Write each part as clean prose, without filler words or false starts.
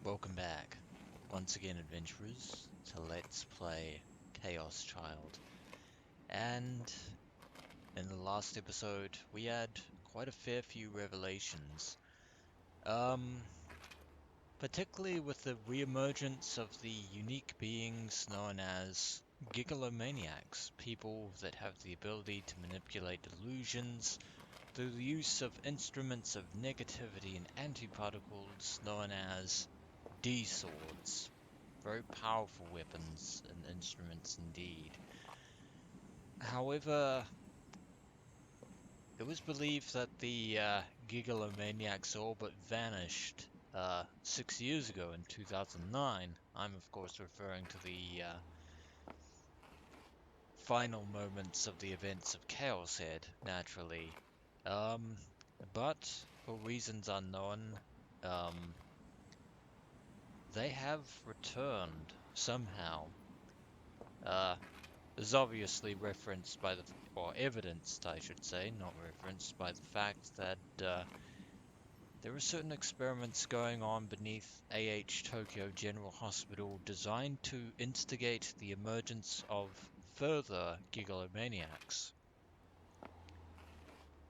Welcome back, once again adventurers, to Let's Play Chaos Child. And in the last episode, we had quite a fair few revelations. Particularly with the reemergence of the unique beings known as Gigalomaniacs, people that have the ability to manipulate illusions through the use of instruments of negativity and antiparticles known as D-swords. Very powerful weapons and instruments indeed. However, it was believed that the Gigalomaniacs all but vanished 6 years ago in 2009. I'm of course referring to the final moments of the events of ChäoS, naturally. Um, but for reasons unknown, um, they have returned somehow. Is obviously referenced by or evidenced, I should say, not referenced, by the fact that there are certain experiments going on beneath Tokyo General Hospital designed to instigate the emergence of further gigalomaniacs.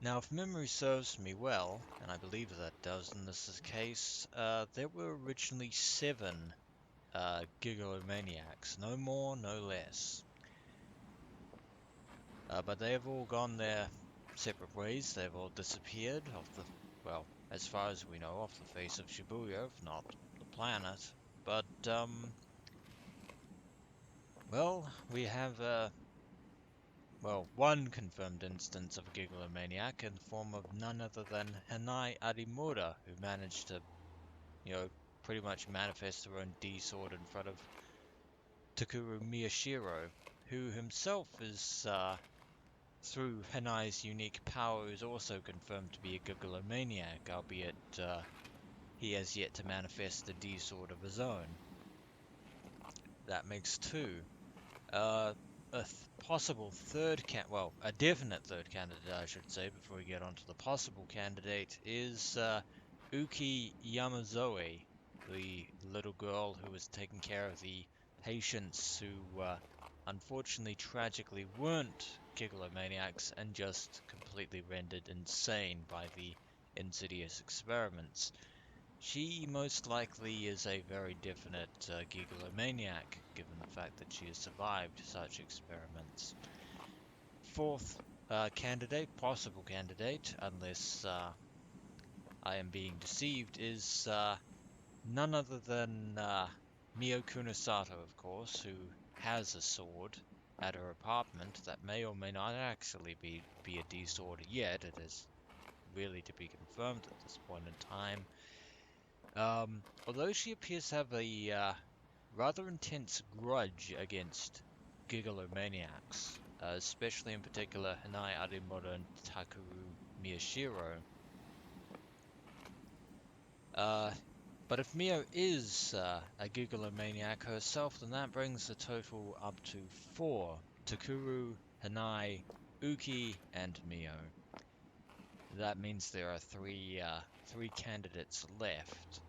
Now, if memory serves me well, and I believe that does in this case, there were originally 7 gigalomaniacs, no more, no less. But they have all gone their separate ways. They've all disappeared off the, well, as far as we know, off the face of Shibuya, if not the planet. But, well, we have, one confirmed instance of a gigalomaniac in the form of none other than Hanai Arimura, who managed to, pretty much manifest her own D-sword in front of Takuru Miyashiro, who himself is, through Hanai's unique power, is also confirmed to be a gigalomaniac, albeit he has yet to manifest a D-sword of his own. That makes 2. A possible third a definite third candidate, I should say, before we get on to the possible candidate, is Uki Yamazoe, the little girl who was taking care of the patients who unfortunately, tragically weren't gigalomaniacs and just completely rendered insane by the insidious experiments. She most likely is a very definite gigalomaniac, given the fact that she has survived such experiments. Fourth possible candidate, unless I am being deceived, is none other than Mio Kunosato, of course, who has a sword at her apartment that may or may not actually be a D-sword yet. It is really to be confirmed at this point in time. Although she appears to have a rather intense grudge against gigalomaniacs, especially in particular Hanai Arimura and Takuru Miyashiro. But if Mio is a gigalomaniac herself, then that brings the total up to 4. Takuru, Hanai, Uki, and Mio. That means there are 3 candidates left.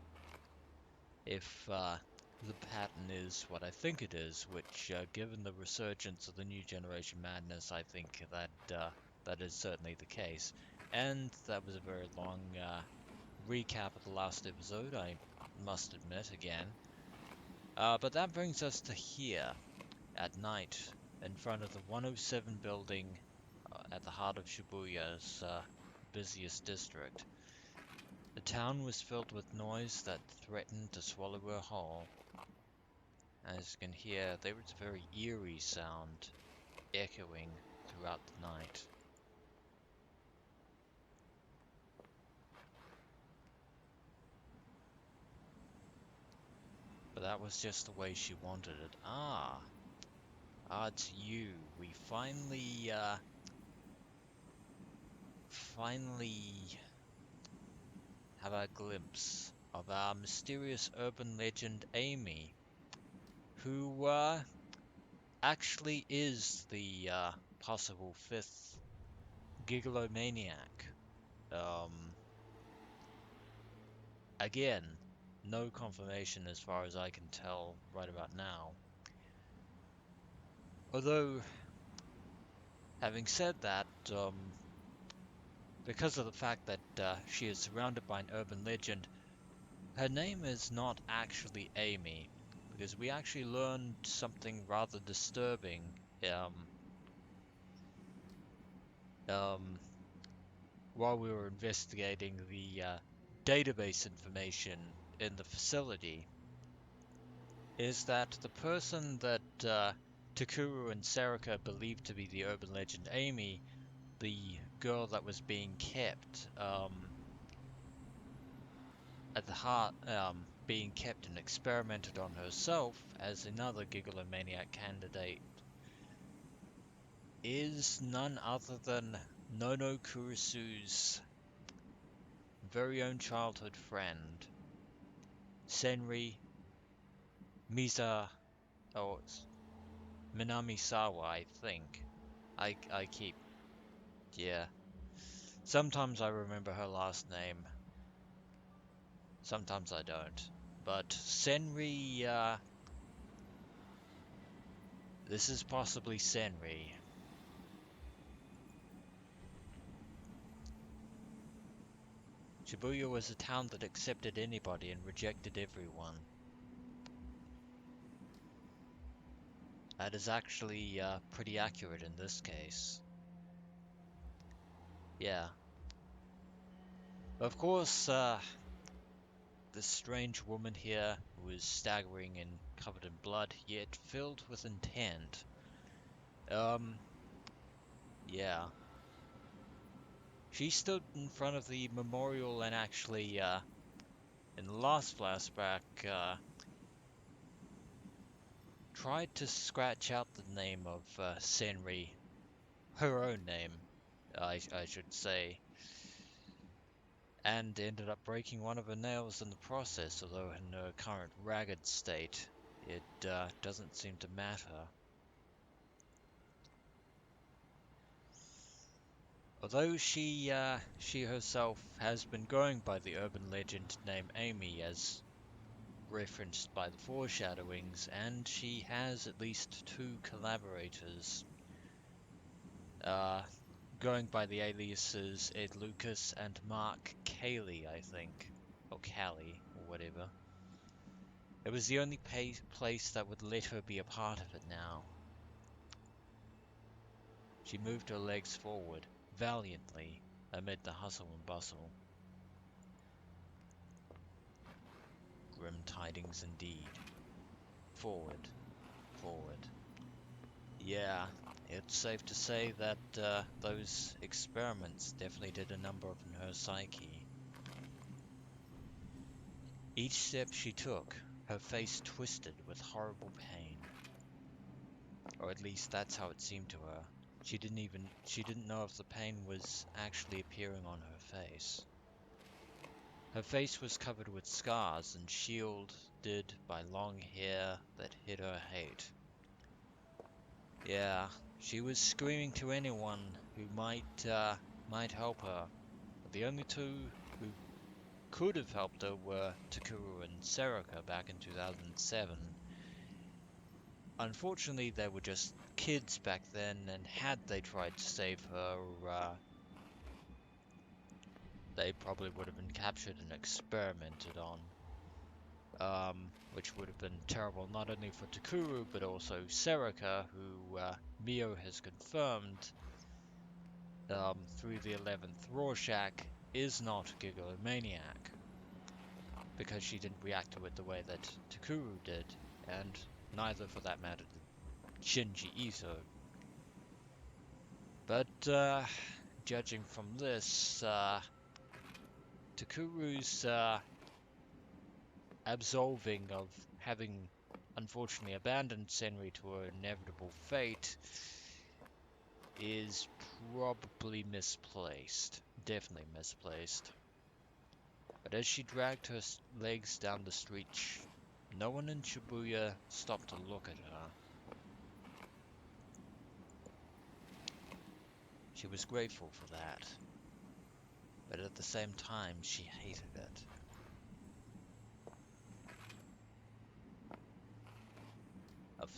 If the pattern is what I think it is, which, given the resurgence of the new generation madness, I think that that is certainly the case. And that was a very long recap of the last episode, I must admit again. But that brings us to here, at night, in front of the 107 building at the heart of Shibuya's busiest district. The town was filled with noise that threatened to swallow her whole. As you can hear, there was a very eerie sound echoing throughout the night. But that was just the way she wanted it. It's you. We finally have a glimpse of our mysterious urban legend Amy, who actually is the possible 5th gigalomaniac. Again, no confirmation as far as I can tell right about now. Although, having said that, because of the fact that she is surrounded by an urban legend, her name is not actually Amy, because we actually learned something rather disturbing um, um, while we were investigating the database information in the facility, is that the person that Takuru and Serika believed to be the urban legend Amy, the girl that was being kept at the heart, being kept and experimented on herself as another Gigolomaniac candidate, is none other than Nono Kurisu's very own childhood friend, Senri Misa, or Minamisawa, I think. I keep, yeah. Sometimes I remember her last name, sometimes I don't. But Senri, this is possibly Senri. Shibuya was a town that accepted anybody and rejected everyone. That is actually pretty accurate in this case. Yeah. Of course, this strange woman here who is staggering and covered in blood, yet filled with intent. Yeah. She stood in front of the memorial and actually, in the last flashback, tried to scratch out the name of Senri, her own name, I should say, and ended up breaking one of her nails in the process, although in her current ragged state, it doesn't seem to matter. Although she herself has been going by the urban legend name Amy, as referenced by the foreshadowings, and she has at least two collaborators, uh, going by the aliases Ed Lucas and Mark Cayley, I think, or Callie, or whatever. It was the only place that would let her be a part of it now. She moved her legs forward, valiantly, amid the hustle and bustle. Grim tidings indeed. Forward, forward. Yeah, it's safe to say that those experiments definitely did a number on her psyche. Each step she took, her face twisted with horrible pain. Or at least that's how it seemed to her. She didn't know if the pain was actually appearing on her face. Her face was covered with scars and shielded by long hair that hid her hate. Yeah, she was screaming to anyone who might help her. But the only two who could have helped her were Takuru and Serika back in 2007. Unfortunately, they were just kids back then, and had they tried to save her, they probably would have been captured and experimented on. Which would have been terrible not only for Takuru, but also Serika, who Mio has confirmed through the 11th Rorschach is not a Gigolomaniac, because she didn't react to it the way that Takuru did, and neither, for that matter, did Shinji either. But judging from this, Takuru's absolving of having unfortunately abandoned Senri to her inevitable fate is probably misplaced. Definitely misplaced. But as she dragged her legs down the street, no one in Shibuya stopped to look at her. She was grateful for that, but at the same time she hated it.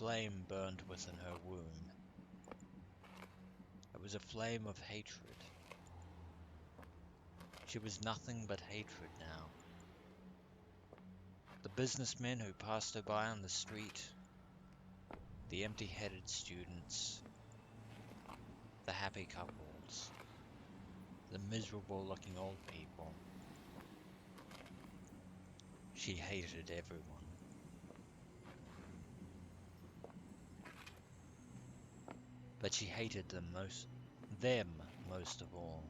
flame burned within her womb. It was a flame of hatred. She was nothing but hatred now. The businessmen who passed her by on the street, the empty-headed students, the happy couples, the miserable-looking old people. She hated everyone. But she hated them most of all.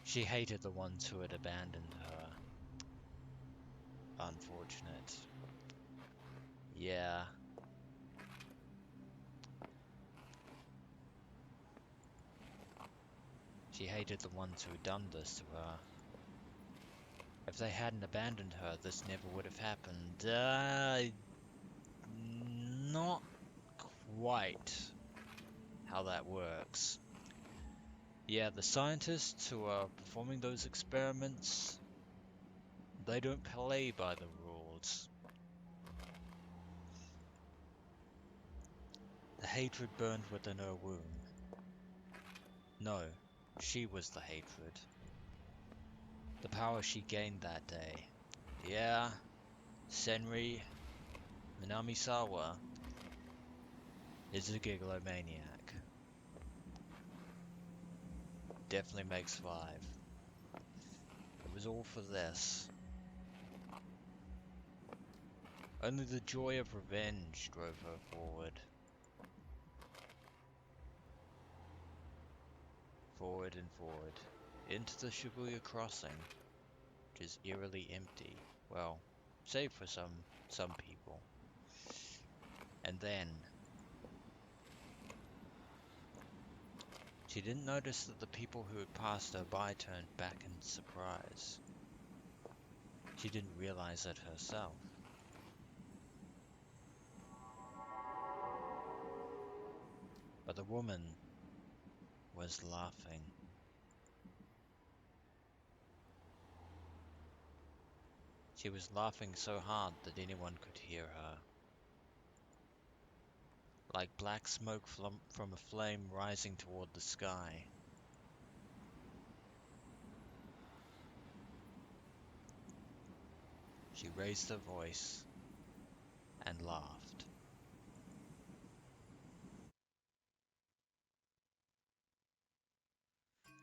She hated the ones who had abandoned her. Unfortunate. Yeah. She hated the ones who had done this to her. If they hadn't abandoned her, this never would have happened. Not quite how that works. Yeah, the scientists who are performing those experiments, they don't play by the rules. The hatred burned within her womb. No, she was the hatred. The power she gained that day. Yeah, Senri Minamisawa is a gigalomaniac. Definitely makes 5. It was all for this. Only the joy of revenge drove her forward. Forward and forward. Into the Shibuya crossing, which is eerily empty. Well, save for some people. And then she didn't notice that the people who had passed her by turned back in surprise. She didn't realize it herself. But the woman was laughing. She was laughing so hard that anyone could hear her. Like black smoke from a flame rising toward the sky. She raised her voice and laughed.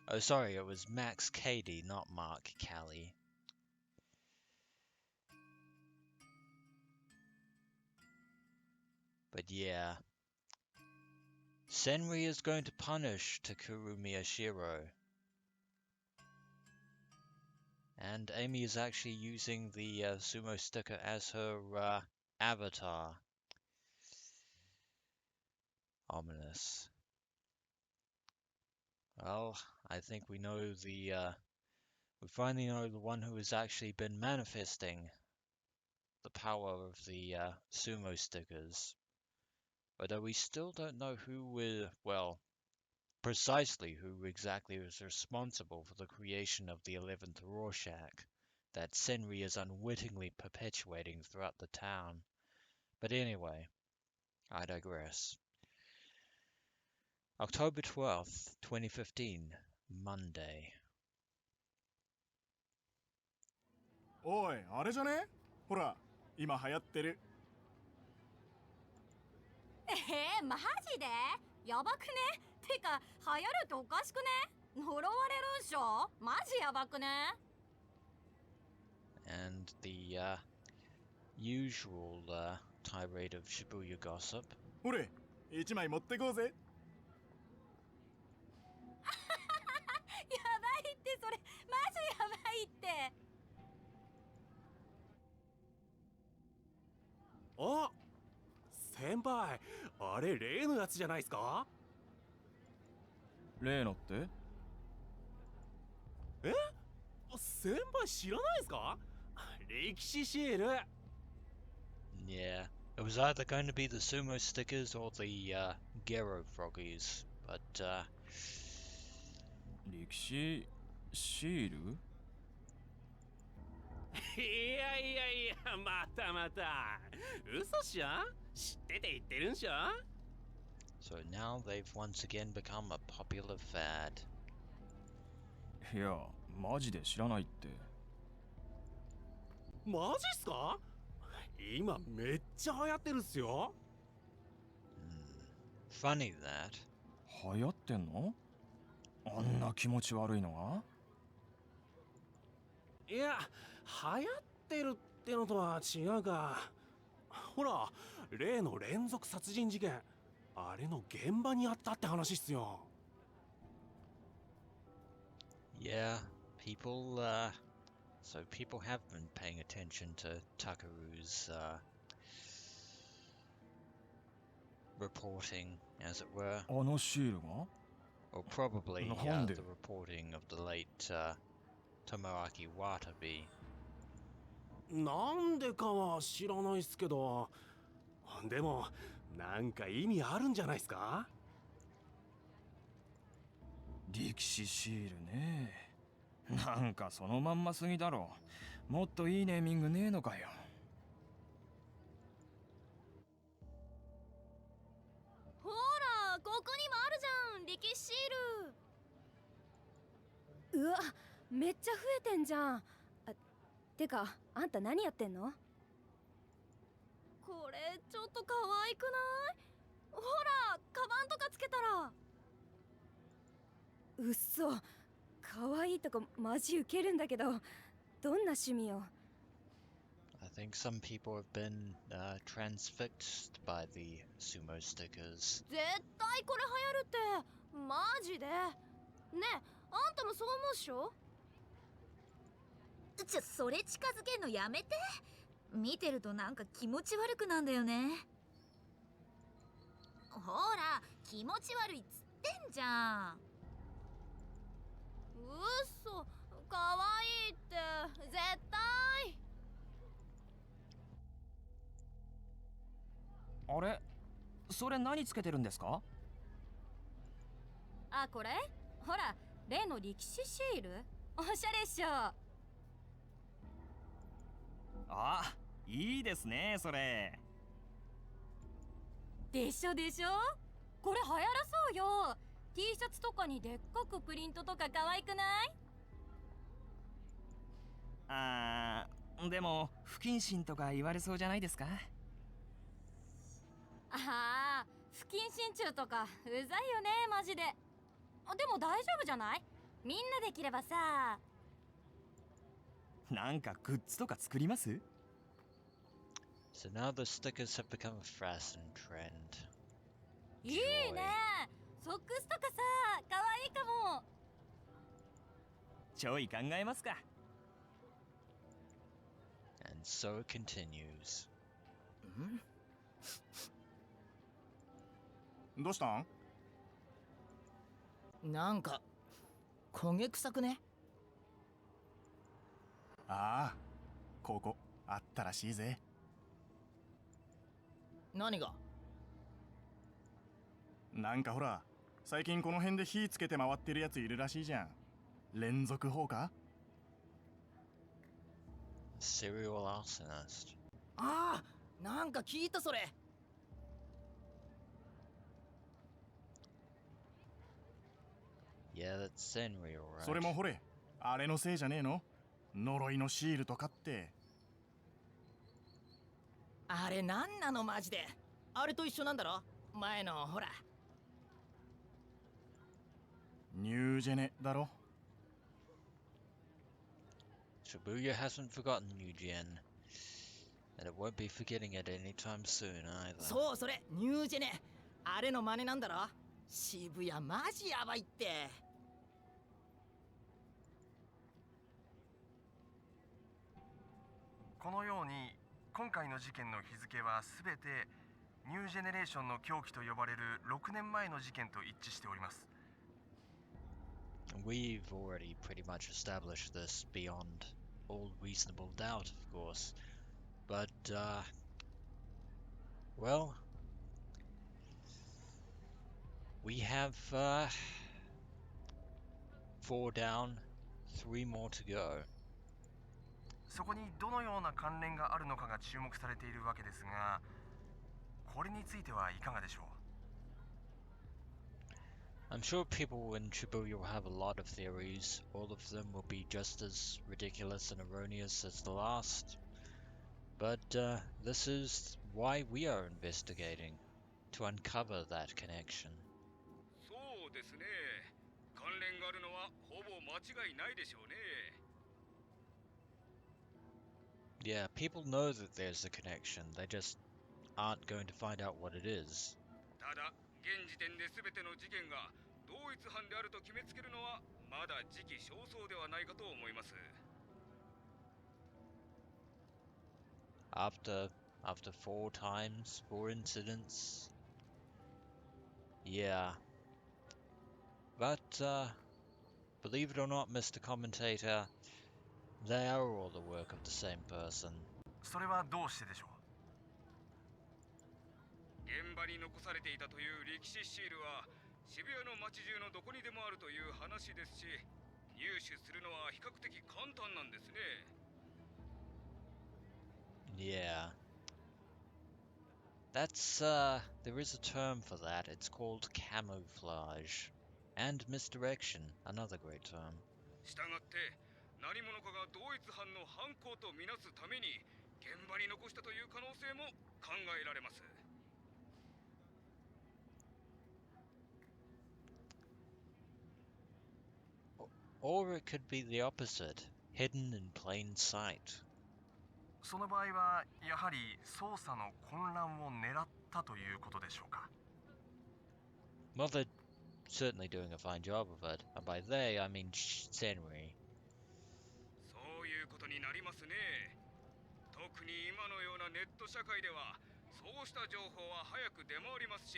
Oh, sorry, it was Max Cady, not Mark Callie. But yeah, Senri is going to punish Takuru Miyashiro. And Amy is actually using the sumo sticker as her avatar. Ominous. Well, I think we know we finally know the one who has actually been manifesting the power of the sumo stickers. Although we still don't know precisely who exactly was responsible for the creation of the 11th Rorschach that Senri is unwittingly perpetuating throughout the town. But anyway, I digress. October 12th, 2015, Monday. おい、あれじゃね？ほら、今流行ってる。マジでやばくね？てか、流行るっておかしくね？呪われるんしょ？マジやばくね？ And the usual tirade of Shibuya gossip. ほれ、一枚持ってこうぜ。やばいってそれ、マジやばいって。あ、先輩、あれ例のやつじゃないですか？例のって？え？先輩知らないですか？歴史シール。Yeah, it was either going to be the sumo stickers or the Gero froggies, but 歴史シール？いやいやいや、またまた。嘘っしょ？知ってて言ってるんしょ？ So now they've once again become a popular fad. いやマジで知らないって。マジっすか？今めっちゃ流行ってるっすよ。Funny that. 流行ってんの？あんな気持ち悪いのが？いや、流行ってるってのとは違うか。ほら、例の連続殺人事件、あれの現場にあったって話っすよ。Yeah, people, so people have been paying attention to Takuru's, reporting, as it were. あのシールが？ Or probably, なんで？ the reporting of the late, Tomoaki Watabe. なんでかは知らないっすけど、でもなんか意味あるんじゃないっすか？力士シールね。なんかそのまんますぎだろ。もっといいネーミングねえのかよ。ほらここにもあるじゃん力士シール。うわめっちゃ増えてんじゃん。てかあんた何やってんの？これちょっと可愛くない？ほらカバンとかつけたら。うっそ可愛いとこマジウケるんだけど、どんな趣味よ。I think some people have been, transfixed by the sumo stickers. 絶対これ流行るってマジで。ねえあんたもそう思うっしょ？それ近づけんのやめて。見てるとなんか気持ち悪くなんだよね。ほら気持ち悪いっつってんじゃん。うっそ可愛いって絶対。あれ？それ何つけてるんですか？あこれほら例の力士シール。おしゃれっしょ。あ、いいですねそれ。でしょでしょ。これ流行らそうよ。T シャツとかにでっかくプリントとか可愛くない？でも不謹慎とか言われそうじゃないですか？ああ不謹慎中とかうざいよねマジで。でも大丈夫じゃない？みんなできればさ。なんかグッズとか作ります？ So now the stickers have become a fashion trend. いいね。ソックスとかさ可愛いかも。ちょい考えますか。And so it continues. どうしたん？なんか焦げ臭くね？ああ、ここあったらしいぜ。何が？なんかほら、最近この辺で火つけて回ってるやついるらしいじゃん。連続放火？ Serial arsonist. ああ、なんか聞いたそれ。Yeah, that's Senri, alright. それもほれ、あれのせいじゃねえの？呪いのシールとかって。あれなんなのマジで。あれと一緒なんだろ？前のほら。ニュージェネだろ？ Shibuya hasn't forgotten New Gen, and it won't be forgetting it anytime soon either. そうそれニュージェネ。あれの真似なんだろ？渋谷マジやばいって。このように今回の事件の日付はすべてニュージェネレーションの狂気と呼ばれる6年前の事件と一致しております。We've already pretty much established this beyond all reasonable doubt, of course. But, well, we have, 4 down, 3 more to go. そこにどのような関連があるのかが注目されているわけですが、これについてはいかがでしょう？ I'm sure people in Shibuya will have a lot of theories. All of them will be just as ridiculous and erroneous as the last. But this is why we are investigating, to uncover that connection. そうですね。関連があるのはほぼ間違いないでしょうね。Yeah, people know that there's a connection. They just aren't going to find out what it is. ただ、現時点で全ての事件が同一犯であると決めつけるのはまだ時期尚早ではないかと思います。After 4 incidents. Yeah. But believe it or not, Mr. Commentator, they are all the work of the same person. それはどうしてでしょう？現場に残されていたという歴史シールは渋谷の街中のどこにでもあるという話ですし、入手するのは比較的簡単なんですね。Yeah. That's, there is a term for that. It's called camouflage. And misdirection, another great term. したがって何者かが同一犯の犯行とみなすために現場に残したという可能性も考えられます。Or it could be the opposite, hidden in plain sight. その場合はやはり捜査の混乱を狙ったということでしょうか？ Well, they're certainly doing a fine job of it, and by they, I mean Senri. そういうことになりますね。特に今のようなネット社会ではそうした情報は早く出回りますし、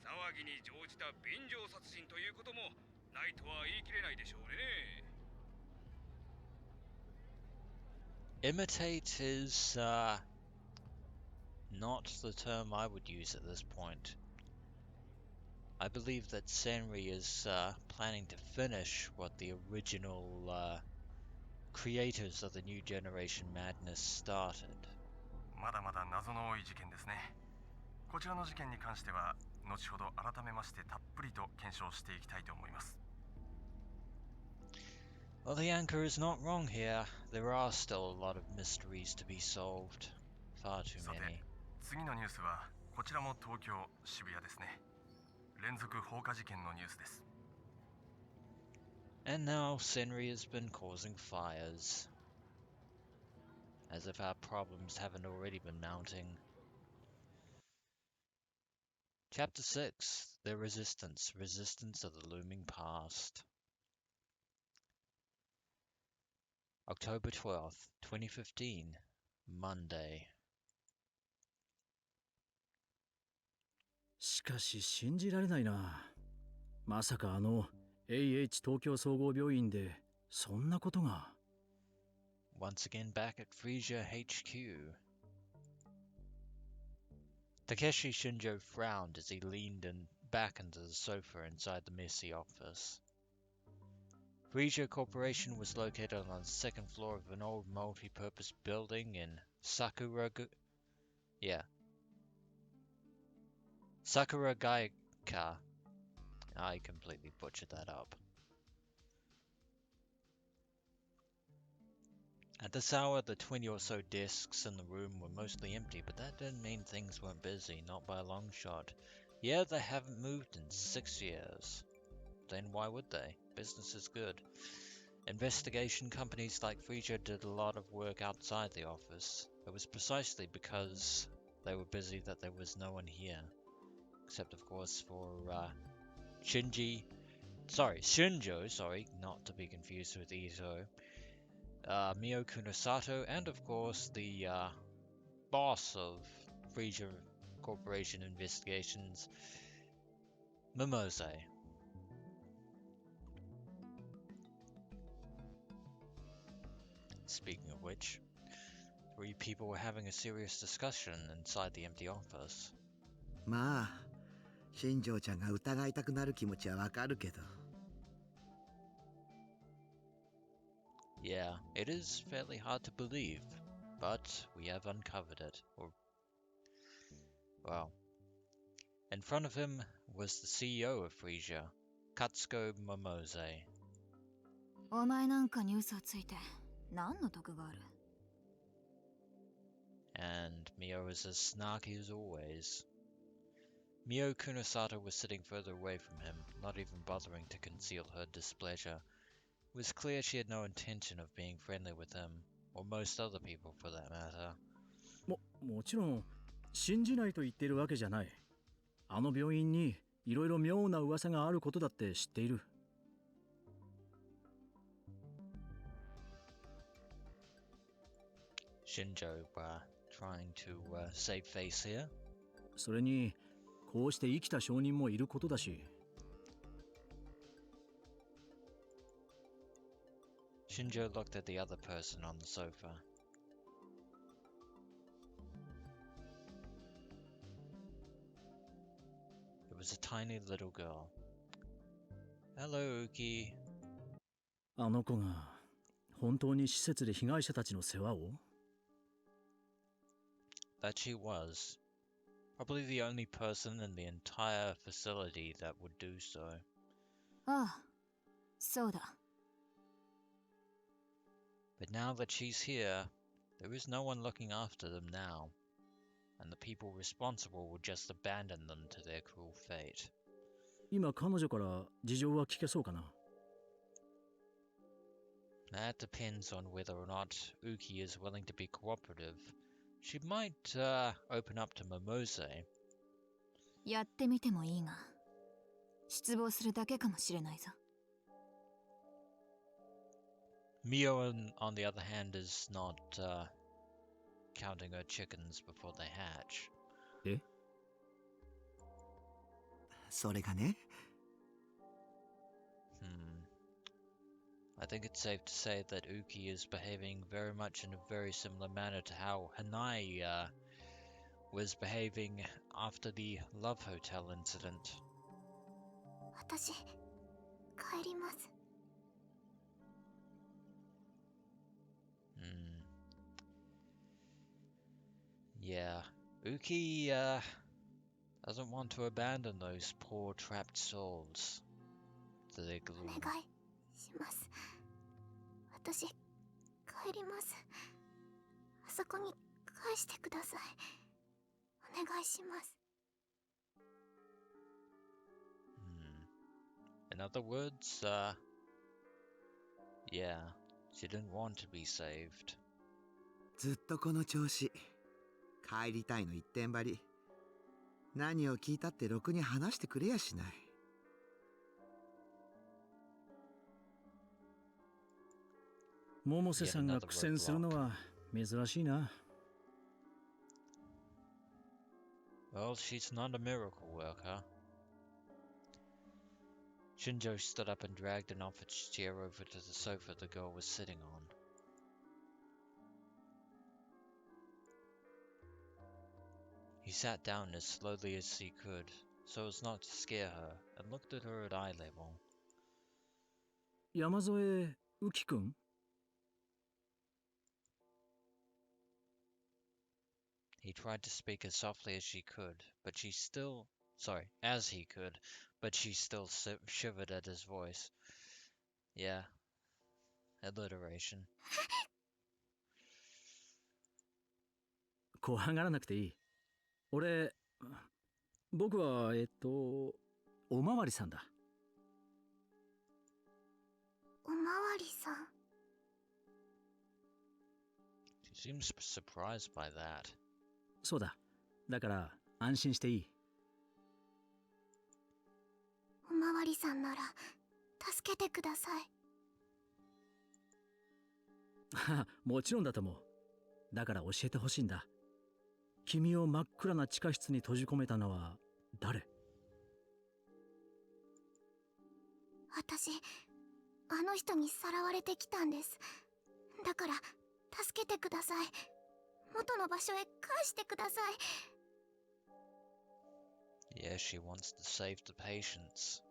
騒ぎに乗じた便乗殺人ということもないとは言い切れないでしょうね。Imitate is, not the term I would use at this point. I believe that Senri is, planning to finish what the original, creators of the New Generation Madness started. まだまだ謎の多い事件ですね。こちらの事件に関しては後ほど改めましてたっぷりと検証していきたいと思います。 Well, the anchor is not wrong here. There are still a lot of mysteries to be solved. Far too さて、 many. 次のニュースはこちらも東京渋谷ですね。連続放火事件のニュースです。 And now Senri has been causing fires. As if our problems haven't already been mounting. Chapter 6. The Resistance. Resistance of the Looming Past. October 12th, 2015. Monday. しかし信じられないな。まさかAH 東京総合病院でそんなことが。Once again back at Freesia HQ. Takeshi Shinjo frowned as he leaned back into the sofa inside the messy office. Freesia Corporation was located on the second floor of an old multi-purpose building in Sakuragaika. I completely butchered that up. At this hour, the 20 or so desks in the room were mostly empty, but that didn't mean things weren't busy, not by a long shot. Yeah, they haven't moved in 6 years. Then why would they? Business is good. Investigation companies like Freesia did a lot of work outside the office. It was precisely because they were busy that there was no one here. Except, of course, for Shinjo, not to be confused with Ito. Mio Kunosato, and of course the boss of Freesia Corporation Investigations, Momose. Speaking of which, 3 people were having a serious discussion inside the empty office. まあ、新庄ちゃんが疑いたくなる気持ちはわかるけど。Yeah, it is fairly hard to believe, but we have uncovered it. Well, in front of him was the CEO of Freesia, Katsuko Momose. お前なんかに嘘ついて何の得がある？ And Mio is as snarky as always. Mio Kunosato was sitting further away from him, not even bothering to conceal her displeasure. It was clear she had no intention of being friendly with him, or most other people for that matter. もちろん信じないと言っているわけじゃない。あの病院にいろいろ妙な噂があることだって知っている。Shinjo, trying to save face here. それにこうして生きた証人もいることだし。Shinjo looked at the other person on the sofa. It was a tiny little girl. Hello, Uki. あの子が本当に施設で被害者たちの世話を？ That she was. Probably the only person in the entire facility that would do so. ああ、そうだ。But now that she's here, there is no one looking after them now, and the people responsible would just abandon them to their cruel fate. 今彼女から事情は聞けそうかな？ That depends on whether or not Uki is willing to be cooperative. She might open up to Momose. やってみてもいいが、失望するだけかもしれないぞ。Mio, on the other hand, is not counting her chickens before they hatch. え？それがね、I think it's safe to say that Uki is behaving very much in a very similar manner to how Hanai was behaving after the Love Hotel incident. 私、帰ります。Yeah, Uki doesn't want to abandon those poor trapped souls to their お gloom. 願いします。私、帰ります。あそこに返してください。お願いします。In other words, yeah, she didn't want to be saved. ずっとこの調子。帰りたいの一点張り。何を聞いたってろくに話してくれやしない。百瀬さんが苦戦するのは珍しいな。Well, she's not a miracle worker. Shinjo stood up and dragged an office chair over to the sofa the girl was sitting on. He sat down as slowly as he could, so as not to scare her, and looked at her at eye level. 山添浮くん？ He tried to speak as softly as as he could, but she still shivered at his voice. Yeah, alliteration. 怖がらなくていい。僕はおまわりさんだ。おまわりさん。She seems surprised by that. そうだ。だから安心していい。おまわりさんなら助けてください。もちろんだと思う。だから教えてほしいんだ。君を真っ暗な地下室に閉じ込めたのは誰？私、あの人にさらわれてきたんです。だから助けてください。元の場所へ返してください。 Yeah, she wants to save the patients.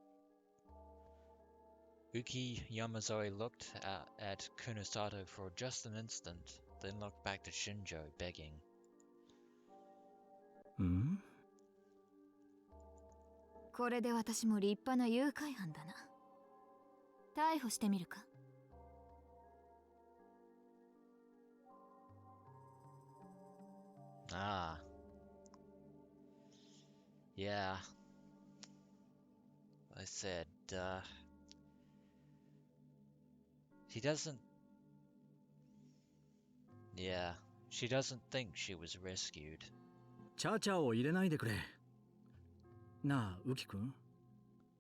Uki Yamazoe looked at Kunosato for just an instant, then looked back to Shinjo, begging. ん？これで私も立派な誘拐犯だな。逮捕してみるか？ Ah. Yeah. I said, she doesn't... Yeah, she doesn't think she was rescued. チャチャを入れないでくれ。なあ、ウキ君。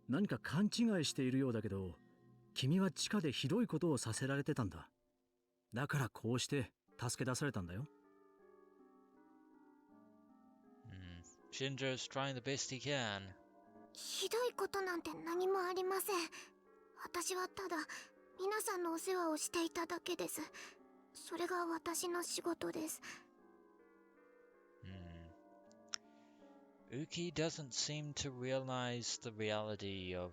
何か勘違いしているようだけど、君は地下でひどいことをさせられてたんだ。だからこうして助け出されたんだよ。Shinjo's trying the best he can. ひどいことなんて何もありません。私はただ皆さんのお世話をしていただけです。それが私の仕事です。Uki doesn't seem to realize the reality of,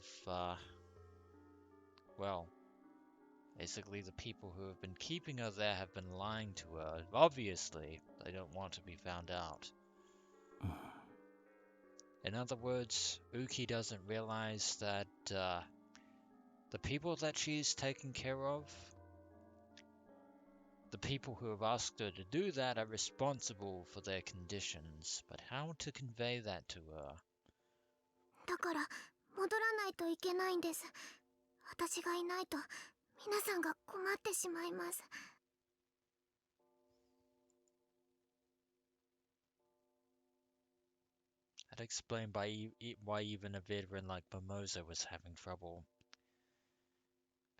well, basically the people who have been keeping her there have been lying to her. Obviously, they don't want to be found out. In other words, Uki doesn't realize that, the people that she's taking care of, the people who have asked her to do that are responsible for their conditions, but how to convey that to her? だから戻らないといけないんです。私がいないと皆さんが困ってしまいます。That explained why even a veteran like Momose was having trouble.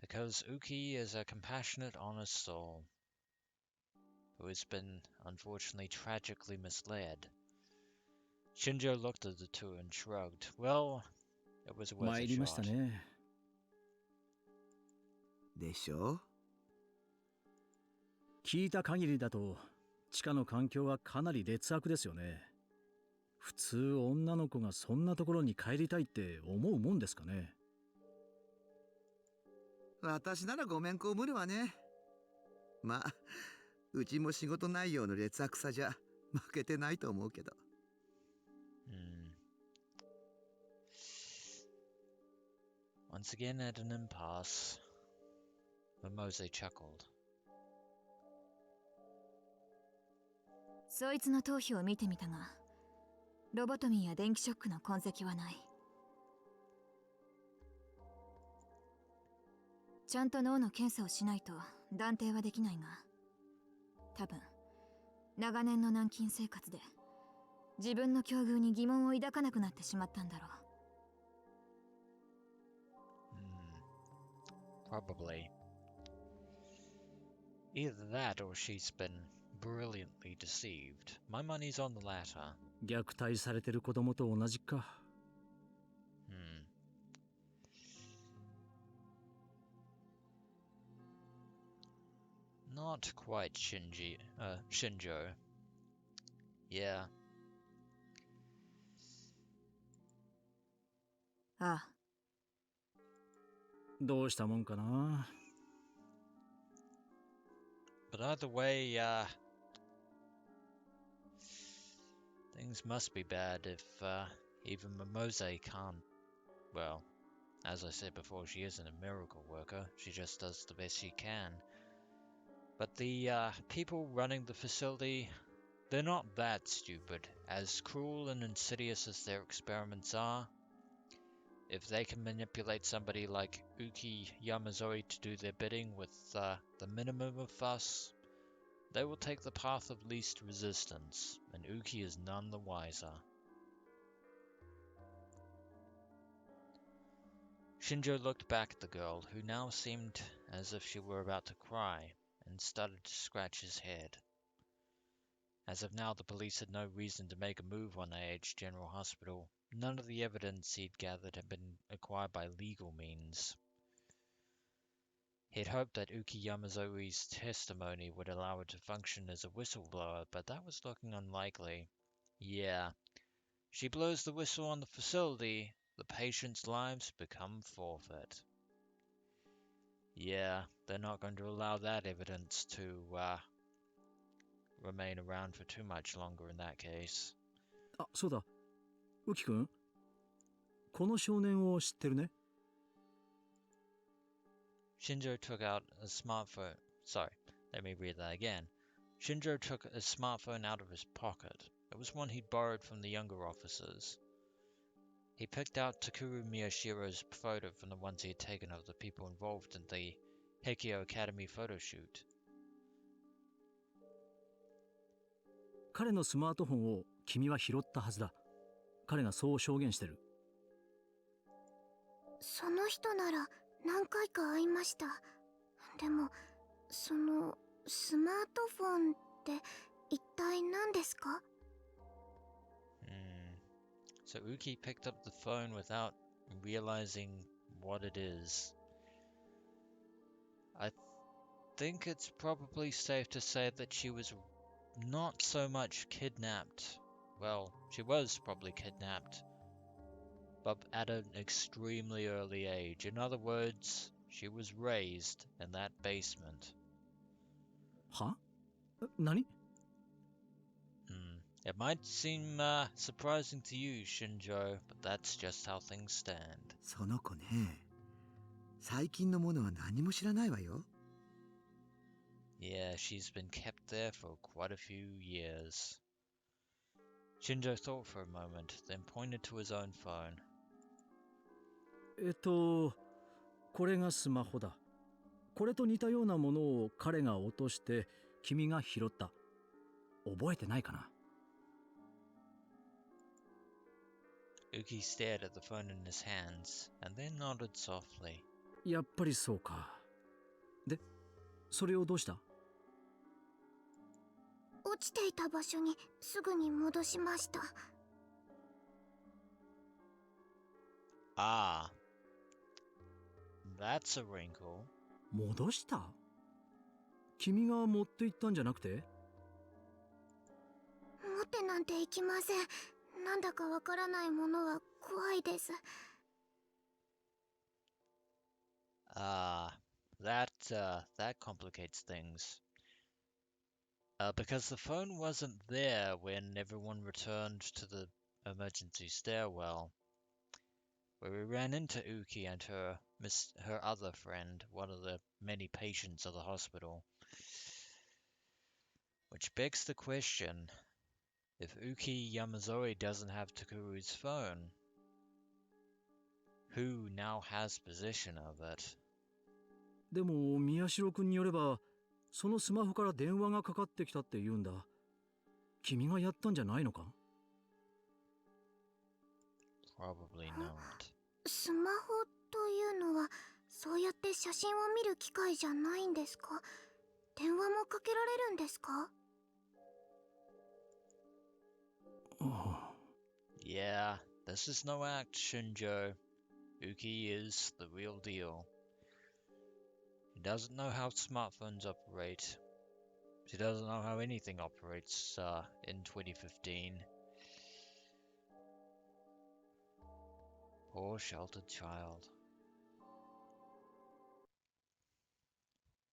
Because Uki is a compassionate, honest soul who has been, unfortunately, tragically misled. Shinjo looked at the two and shrugged. Well, it was worth a 参りました shot. ね。でしょ？聞いた限りだと、地下の環境はかなり劣悪ですよね。普通女の子がそんなところに帰りたいって思うもんですかね。私ならごめんこむるわね。まあ、うちも仕事内容の劣悪さじゃ負けてないと思うけど。Once again at an impasse, Momose chuckled. そいつの頭皮を見てみたが、ロボトミーや電気ショックの痕跡はない。ちゃんと脳の検査をしないと断定はできないが、多分長年の軟禁生活で自分の境遇に疑問を抱かなくなってしまったんだろう。Probably. Either that or she's been brilliantly deceived. My money's on the latter. 虐待されてる子供と同じか。Not quite Shinjo. Yeah. ああ。どうしたもんかな。But either way, things must be bad if, even Momose can't... Well, as I said before, she isn't a miracle worker. She just does the best she can. But the, people running the facility, they're not that stupid. As cruel and insidious as their experiments are, if they can manipulate somebody like Uki Yamazoe to do their bidding with, the minimum of fuss, they will take the path of least resistance, and Uki is none the wiser. Shinjo looked back at the girl, who now seemed as if she were about to cry, and started to scratch his head. As of now, the police had no reason to make a move on IH General Hospital. None of the evidence he'd gathered had been acquired by legal means. He'd hoped that Uki Yamazoe's testimony would allow her to function as a whistleblower, but that was looking unlikely. Yeah, she blows the whistle on the facility, the patients' lives become forfeit. Yeah, they're not going to allow that evidence to remain around for too much longer in that case. あ、そうだ。ウキ君、この少年を知ってるね。 Shinjo took out a smartphone. Sorry, let me read that again. Shinjo took a smartphone out of his pocket. It was one he'd borrowed from the younger officers. He picked out Takuru Miyashiro's photo from the ones he had taken of the people involved in the Heikyo Academy photo shoot. 彼のスマートフォンを君は拾ったはずだ。彼がそう証言してる。その人なら何回か会いました。でもそのスマートフォンって一体何ですか？ So Uki picked up the phone without realizing what it is. I think it's probably safe to say that she was not so much kidnapped. Well, she was probably kidnapped, but at an extremely early age. In other words, she was raised in that basement. は？何？ It might seem surprising to you, Shinjo, but that's just how things stand. その子ね、最近のものは何も知らないわよ。Yeah, she's been kept there for quite a few years. Shinjo thought for a moment, then pointed to his own phone. これがスマホだ。これと似たようなものを彼が落として君が拾った。覚えてないかな？ Uki stared at the phone in his hands, and then nodded softly. やっぱりそうか。で、それをどうした？落ちていた場所にすぐに戻しました。Ah, that's a wrinkle. 戻した？君が持って行ったんじゃなくて？持ってなんていきません。なんだかわからないものは怖いです。That complicates things. Because the phone wasn't there when everyone returned to the emergency stairwell, where we ran into Uki and her other friend, one of the many patients of the hospital. Which begs the question, if Uki Yamazoe doesn't have Takuru's phone, who now has possession of it? でも宮代君によれば、そのスマホから電話がかかってきたって言うんだ。君がやったんじゃないのか？ Probably not. スマホというのはそうやって写真を見る機械じゃないんですか？電話もかけられるんですか？ Yeah, this is no act, Shinjo. Uki is the real deal. He doesn't know how smartphones operate. He doesn't know how anything operates in 2015. Poor sheltered child.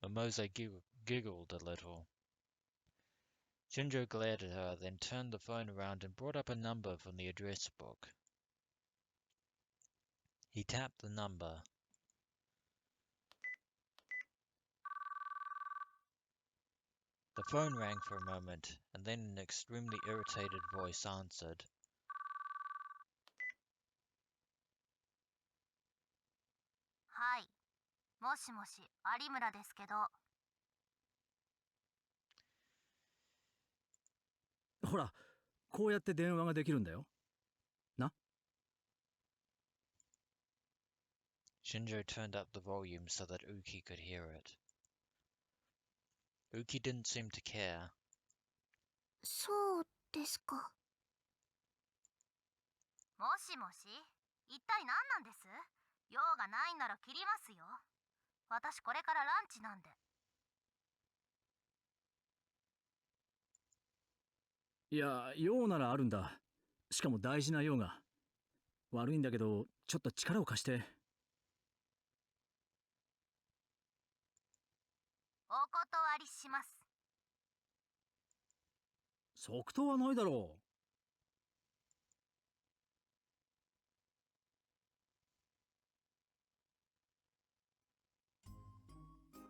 Momose giggled a little. Shinjo glared at her, then turned the phone around and brought up a number from the address book. He tapped the number. The phone rang for a moment, and then an extremely irritated voice answered. はい。もしもし、有村ですけど。ほら、こうやって電話ができるんだよ。な。 Shinjo turned up the volume so that Uki could hear it. Uki didn't seem to care. そうですか。もしもし、一体何なんです？用がないなら切りますよ。私これからランチなんで。いや、用ならあるんだ。しかも大事な用が。悪いんだけど、ちょっと力を貸して。お断りします。即答はないだろ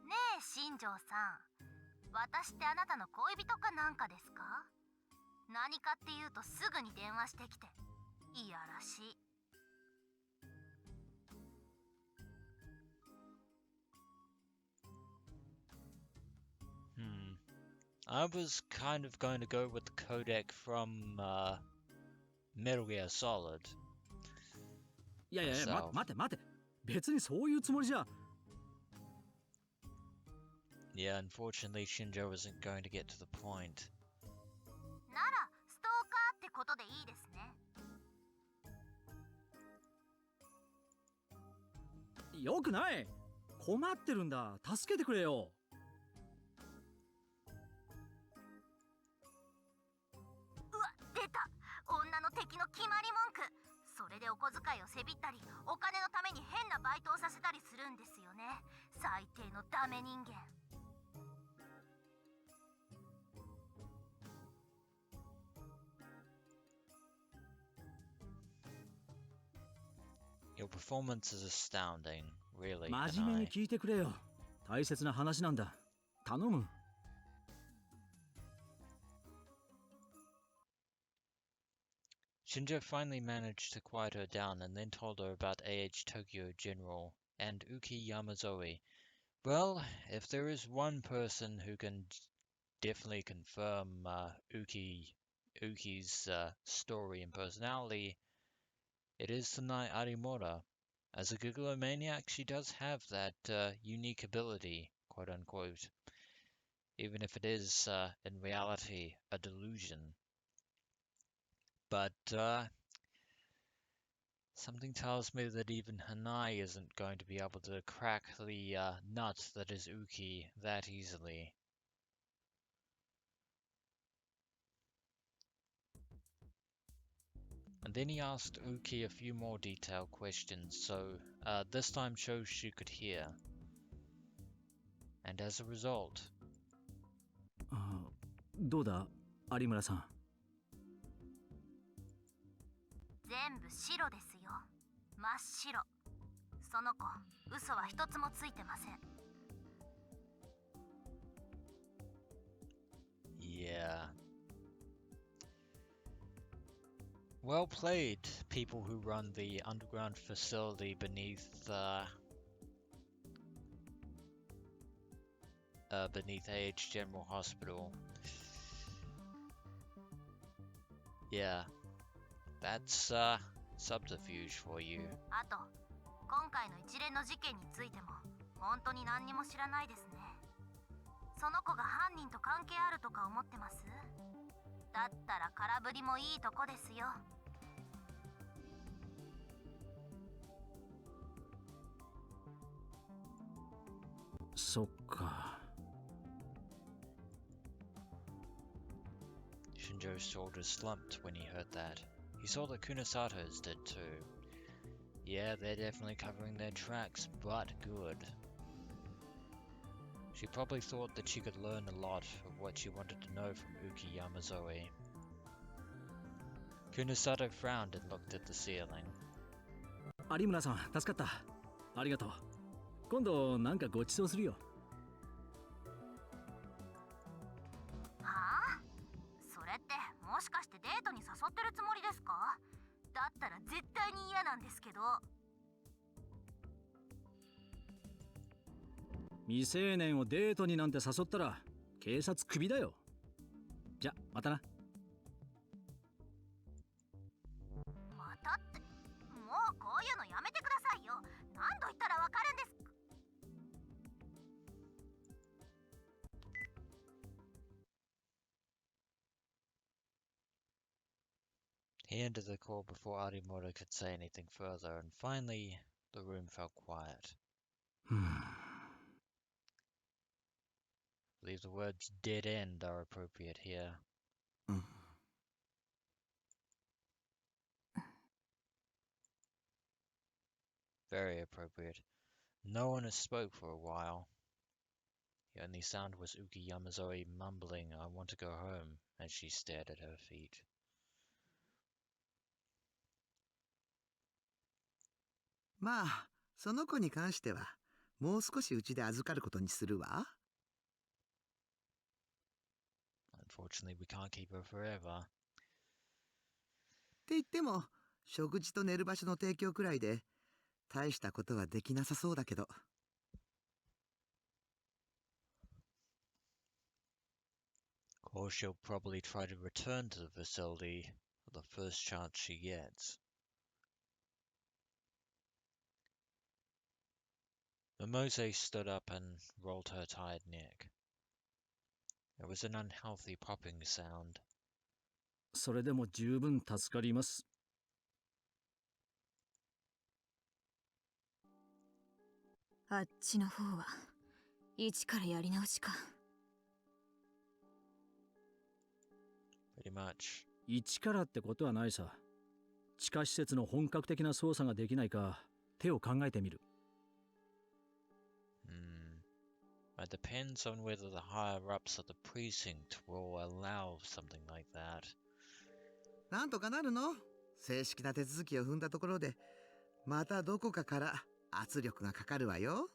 ねえ新庄さん、私ってあなたの恋人かなんかですか？何かっていうとすぐに電話してきていやらしい。I was kind of going to go with the codec from Metal Gear Solid. う。いやいやいや、myself. 待て待て。別にそういうつもりじゃ。Yeah, unfortunately, Shinjo isn't going to get to the point. ならストーカーってことでいいですね。よくない。困ってるんだ。助けてくれよ。うわ、出た。女の敵の決まり文句。それでお小遣いをせびったり、お金のために変なバイトをさせたりするんですよね。最低のダメ人間。Your performance is astounding, really. 真面目に聞いてくれよ。大切な話なんだ。頼む。Shinjo finally managed to quiet her down and then told her about AH Tokyo General and Uki Yamazoe. Well, if there is one person who can definitely confirm Uki's story and personality, it is Sanai Arimura. As a gigalomaniac, she does have that unique ability, quote unquote, even if it is in reality a delusion. But something tells me that even Hanai isn't going to be able to crack the nut that is Uki that easily. And then he asked Uki a few more detailed questions, so this time shows she could hear. And as a result... どうだ、有村さん。全部白ですよ。真っ白。その子、嘘は一つもついてません。Yeah. Well played, people who run the underground facility beneath AH General Hospital. Yeah, that's subterfuge for you. あと、今回の一連の事件についても本当に何にも知らないですね。その子が犯人と関係あるとか思ってます？だったら空振りもいいとこですよ。そっか。Shinjo's shoulders slumped when he heard that. He saw that Kunisato's did too. Yeah, they're definitely covering their tracks, but good. She probably thought that she could learn a lot of what she wanted to know from Uki Yamazoe. Kunisato frowned and looked at the ceiling. 有村さん、助かった。ありがとう。今度なんかご馳走するよ。はあ？それってもしかしてデートに誘ってるつもりですか？だったら絶対に嫌なんですけど。未成年をデートになんて誘ったら警察クビだよ。じゃ、またな。またって、もうこういうのやめてくださいよ。何度言ったらわかるんです。He ended the call before Arimura could say anything further, and finally the room fell quiet. I believe the words dead end are appropriate here. Very appropriate. No one has spoke for a while. The only sound was Uki Yamazoe mumbling, "I want to go home," as she stared at her feet. まあ、その子に関しては、もう少しうちで預かることにするわ。Unfortunately, we can't keep her forever. って言っても、食事と寝る場所の提供くらいで、大したことはできなさそうだけど。Of course, she'll probably try to return to the facility for the first chance she gets. Momose stood up and rolled her tired neck. There was an unhealthy popping sound. それでも十分助かります。あっちの方は一からやり直しか。Pretty much. 一からってことはないさ。地下施設の本格的な操作ができないか手を考えてみる。It depends on whether the higher-ups of the precinct will allow something like that. なんとかなるの？正式な手続きを踏んだところで、またどこかから圧力がかかるわよ。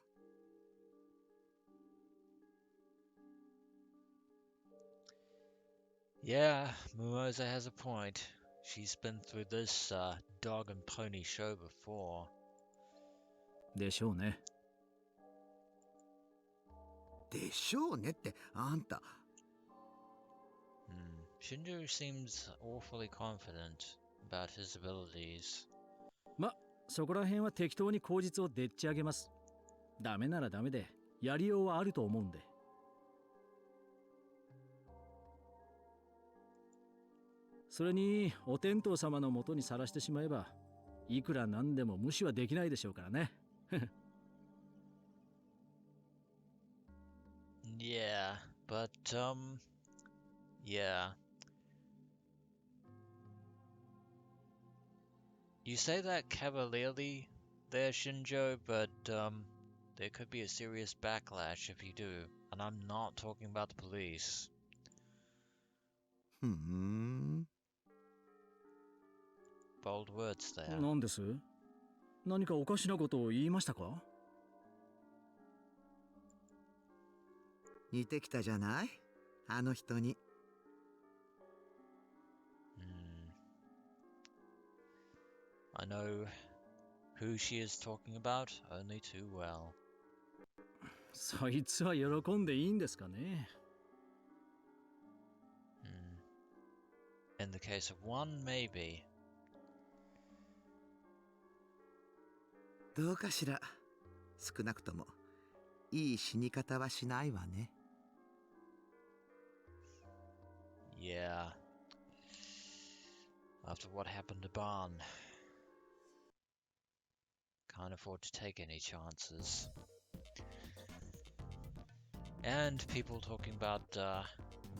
Yeah, Momose has a point. She's been through this dog and pony show before. でしょうね。でしょうねってあんた。Shinjo seems awfully confident about his abilities. ま、そこら辺は適当に口実をでっち上げます。ダメならダメで、やりようはあると思うんで。それに、お天道様の元にさらしてしまえば、いくらなんでも無視はできないでしょうからね。Yeah, but, yeah. You say that cavalierly there, Shinjo, but, there could be a serious backlash if you do, and I'm not talking about the police. ふん。Bold words there. なんです？何かおかしなことを言いましたか？似てきたじゃない？あの人に。I know who she is talking about only too well. そいつは喜んでいいんですかね。In the case of one, maybe. どうかしら。少なくともいい死に方はしないわね。Yeah. After what happened to Barn. Can't afford to take any chances. And people talking about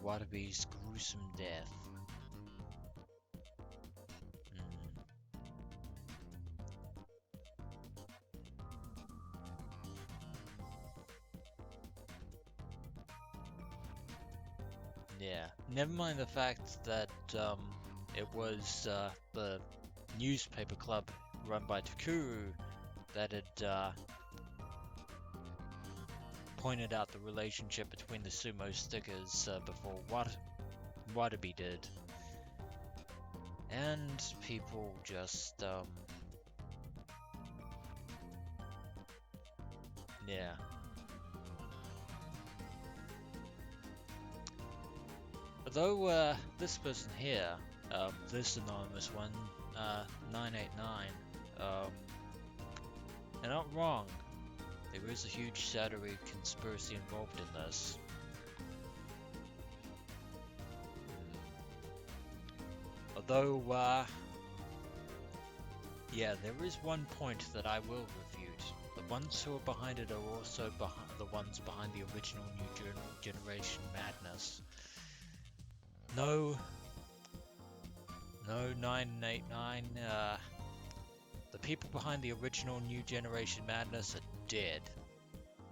Watabi's gruesome death. Yeah, never mind the fact that it was the newspaper club run by Takuru that had pointed out the relationship between the sumo stickers before Watabi did. And people just, yeah. Although this person here, this anonymous one, 989, they're not wrong. There is a huge shadowy conspiracy involved in this. Although, yeah, there is one point that I will refute. The ones who are behind it are also the ones behind the original New Generation madness. No, 989, the people behind the original New Generation madness are dead.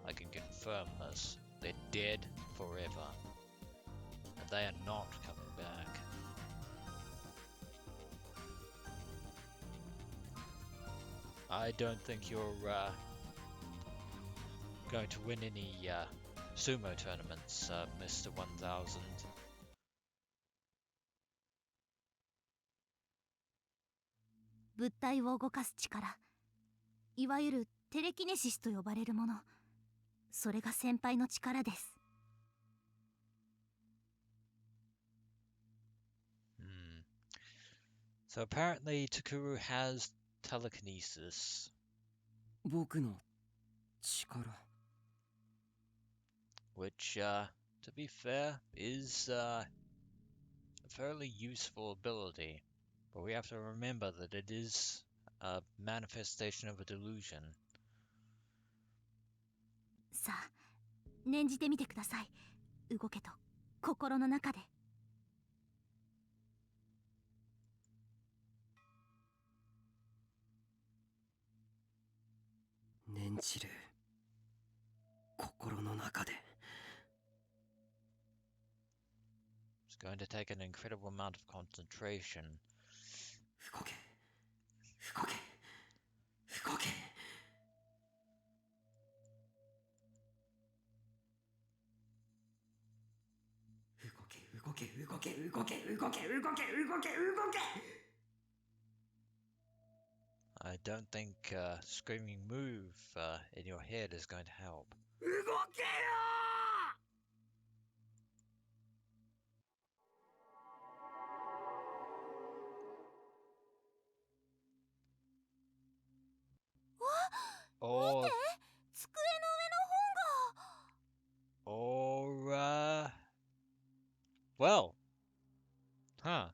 I can confirm this. They're dead forever. And they are not coming back. I don't think you're going to win any sumo tournaments, Mr. 1000.物体を動かす力、いわゆるテレキネシスと呼ばれるもの、それが先輩の力です。So apparently Takuru has telekinesis. 僕の力。Which, to be fair, is a fairly useful ability. But we have to remember that it is a manifestation of a delusion. さあ、念じてみてください。動けと心の中で。念じる。心の中で。It's going to take an incredible amount of concentration. 動け。動け。動け。動け、動け、動け、動け、動け、動け、動け、動け。I don't think screaming move in your head is going to help. 動けよ！Or 机の上の本が。 Or well, huh?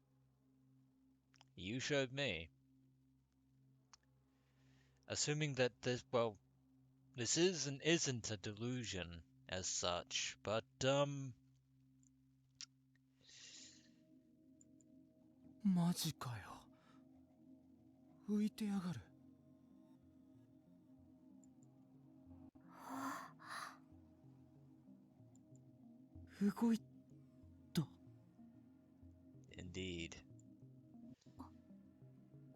You showed me. Assuming that this isn't a delusion as such, butマジかよ。浮いてやがる。動いた。Indeed.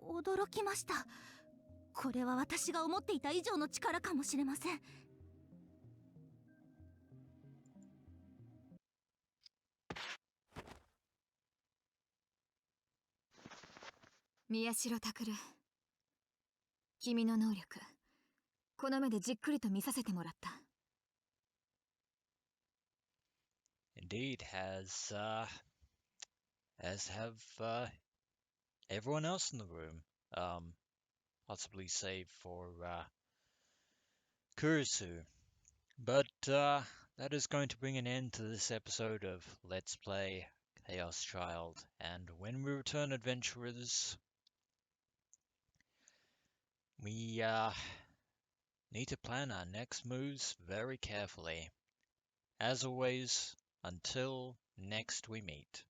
驚きました。これは私が思っていた以上の力かもしれません。宮代拓、君の能力、この目でじっくりと見させてもらった。Indeed, as have everyone else in the room, possibly save for Kurisu. But that is going to bring an end to this episode of Let's Play ChäoS Child, and when we return, adventurers, we need to plan our next moves very carefully. As always, until next we meet.